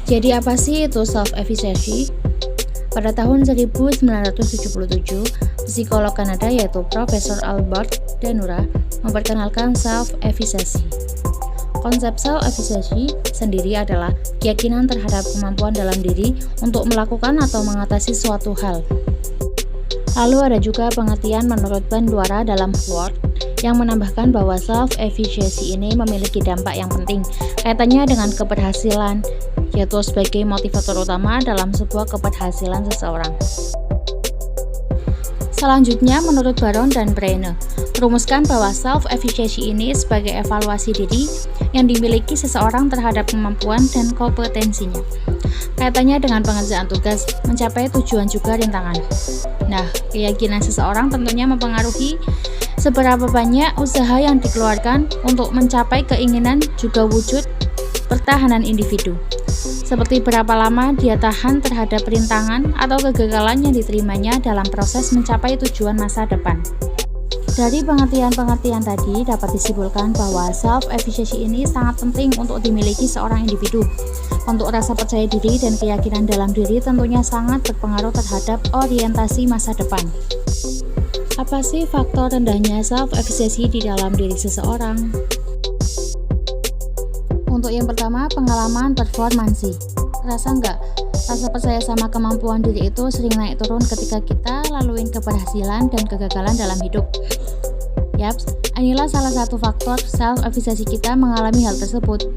Jadi apa sih itu self-efficacy? Pada tahun 1977, psikolog Kanada yaitu Profesor Albert Denura memperkenalkan self-efficacy. Konsep self-efficacy sendiri adalah keyakinan terhadap kemampuan dalam diri untuk melakukan atau mengatasi suatu hal. Lalu ada juga pengertian menurut Bandura dalam Word yang menambahkan bahwa self-efficacy ini memiliki dampak yang penting kaitannya dengan keberhasilan, yaitu sebagai motivator utama dalam sebuah keberhasilan seseorang. Selanjutnya, menurut Baron dan Brenner, merumuskan bahwa self-efficacy ini sebagai evaluasi diri yang dimiliki seseorang terhadap kemampuan dan kompetensinya. Kaitannya dengan pengerjaan tugas, mencapai tujuan juga rintangan. Nah, keyakinan seseorang tentunya mempengaruhi seberapa banyak usaha yang dikeluarkan untuk mencapai keinginan juga wujud pertahanan individu. Seperti berapa lama dia tahan terhadap rintangan atau kegagalan yang diterimanya dalam proses mencapai tujuan masa depan. Dari pengertian-pengertian tadi dapat disimpulkan bahwa self-efficacy ini sangat penting untuk dimiliki seorang individu. Untuk rasa percaya diri dan keyakinan dalam diri tentunya sangat berpengaruh terhadap orientasi masa depan. Apa sih faktor rendahnya self-efficacy di dalam diri seseorang? Untuk yang pertama, pengalaman performansi. Rasa nggak? Rasa percaya sama kemampuan diri itu sering naik turun ketika kita laluin keberhasilan dan kegagalan dalam hidup. Yaps, inilah salah satu faktor self-efficacy kita mengalami hal tersebut.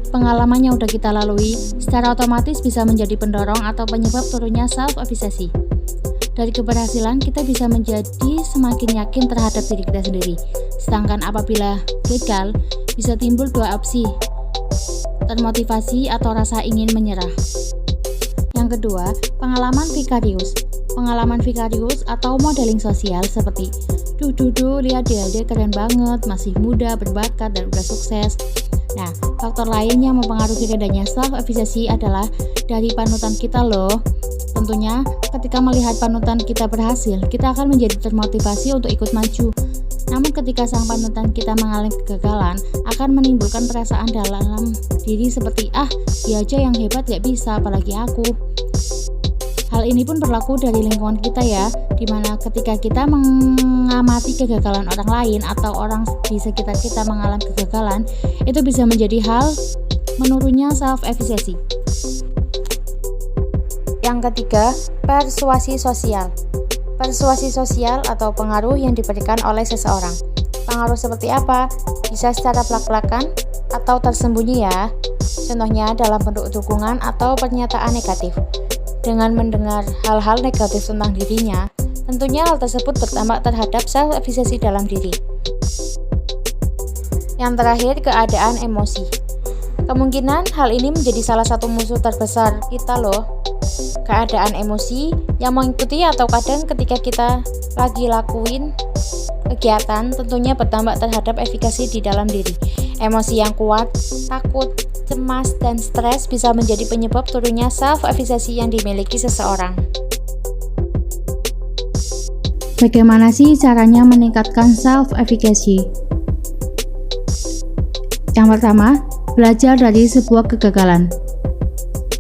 Pengalaman yang udah kita lalui secara otomatis bisa menjadi pendorong atau penyebab turunnya self-efficacy. Dari keberhasilan, kita bisa menjadi semakin yakin terhadap diri kita sendiri. Sedangkan apabila gagal, bisa timbul dua opsi, termotivasi atau rasa ingin menyerah. Yang kedua, pengalaman vikarius. Pengalaman vikarius atau modeling sosial seperti lihat dia keren banget, masih muda, berbakat, dan udah sukses. Nah, faktor lain yang mempengaruhi rendahnya self-efficacy adalah dari panutan kita loh. Tentunya, ketika melihat panutan kita berhasil, kita akan menjadi termotivasi untuk ikut maju. Namun ketika sang panutan kita mengalami kegagalan, akan menimbulkan perasaan dalam diri seperti, dia aja yang hebat gak bisa, apalagi aku. Hal ini pun berlaku dari lingkungan kita ya, dimana ketika kita mengamati kegagalan orang lain atau orang di sekitar kita mengalami kegagalan, itu bisa menjadi hal menurunnya self-efficacy. Yang ketiga, persuasi sosial. Persuasi sosial atau pengaruh yang diberikan oleh seseorang. Pengaruh seperti apa? Bisa secara belak-belakan atau tersembunyi ya. Contohnya dalam bentuk dukungan atau pernyataan negatif. Dengan mendengar hal-hal negatif tentang dirinya, tentunya hal tersebut berdampak terhadap self-efficacy dalam diri. Yang terakhir, keadaan emosi. Kemungkinan hal ini menjadi salah satu musuh terbesar kita loh. Keadaan emosi yang mengikuti atau kadang ketika kita lagi lakuin kegiatan tentunya berdampak terhadap efikasi di dalam diri. Emosi yang kuat, takut, cemas, dan stres bisa menjadi penyebab turunnya self-efficacy yang dimiliki seseorang. Bagaimana sih caranya meningkatkan self-efficacy? Yang pertama, belajar dari sebuah kegagalan.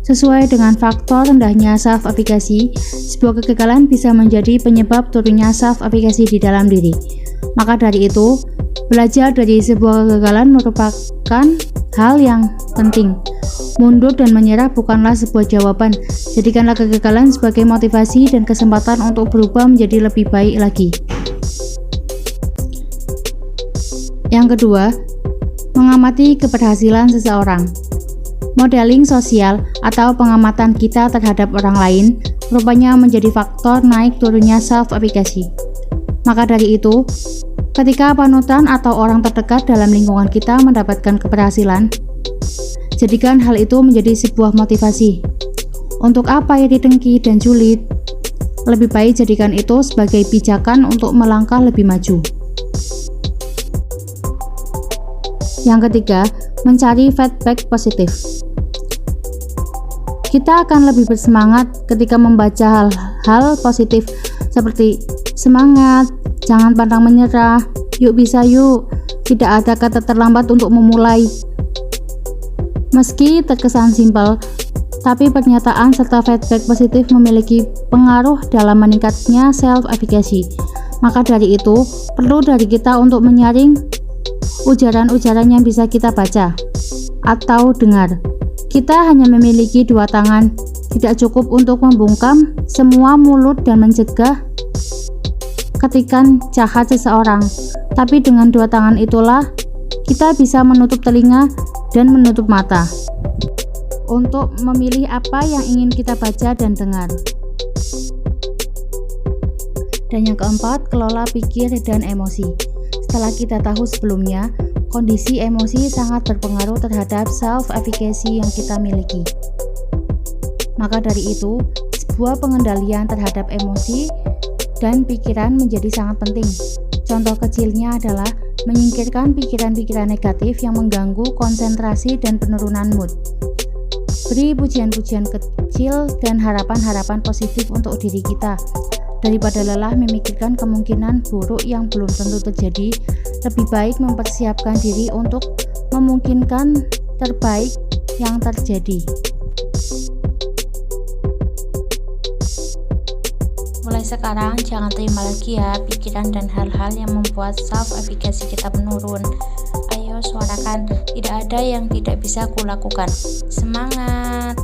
Sesuai dengan faktor rendahnya self-efficacy, sebuah kegagalan bisa menjadi penyebab turunnya self-efficacy di dalam diri. Maka dari itu, belajar dari sebuah kegagalan merupakan hal yang penting. Mundur dan menyerah bukanlah sebuah jawaban. Jadikanlah kegagalan sebagai motivasi dan kesempatan untuk berubah menjadi lebih baik lagi. Yang kedua, mengamati keberhasilan seseorang. Modeling sosial atau pengamatan kita terhadap orang lain rupanya menjadi faktor naik turunnya self-efficacy. Maka dari itu, ketika panutan atau orang terdekat dalam lingkungan kita mendapatkan keberhasilan, jadikan hal itu menjadi sebuah motivasi. Untuk apa iri dengki dan julid? Lebih baik jadikan itu sebagai pijakan untuk melangkah lebih maju. Yang ketiga, mencari feedback positif. Kita akan lebih bersemangat ketika membaca hal-hal positif seperti semangat, jangan pantang menyerah, yuk bisa yuk, tidak ada kata terlambat untuk memulai. Meski terkesan simpel, Tapi pernyataan serta feedback positif memiliki pengaruh dalam meningkatnya self-efficacy. Maka dari itu, perlu dari kita untuk menyaring ujaran-ujaran yang bisa kita baca atau dengar. Kita hanya memiliki dua tangan, tidak cukup untuk membungkam semua mulut dan mencegah ketikan jahat seseorang. Tapi dengan dua tangan itulah kita bisa menutup telinga dan menutup mata untuk memilih apa yang ingin kita baca dan dengar. Dan yang keempat, kelola pikir dan emosi. Setelah kita tahu sebelumnya, kondisi emosi sangat berpengaruh terhadap self-efficacy yang kita miliki. Maka dari itu, sebuah pengendalian terhadap emosi dan pikiran menjadi sangat penting. Contoh kecilnya adalah menyingkirkan pikiran-pikiran negatif yang mengganggu konsentrasi dan penurunan mood. Beri pujian-pujian kecil dan harapan-harapan positif untuk diri kita. Daripada lelah memikirkan kemungkinan buruk yang belum tentu terjadi, lebih baik mempersiapkan diri untuk memungkinkan terbaik yang terjadi. Mulai sekarang jangan terima lagi ya pikiran dan hal-hal yang membuat self-efficacy kita menurun. Ayo suarakan, tidak ada yang tidak bisa kulakukan. Semangat!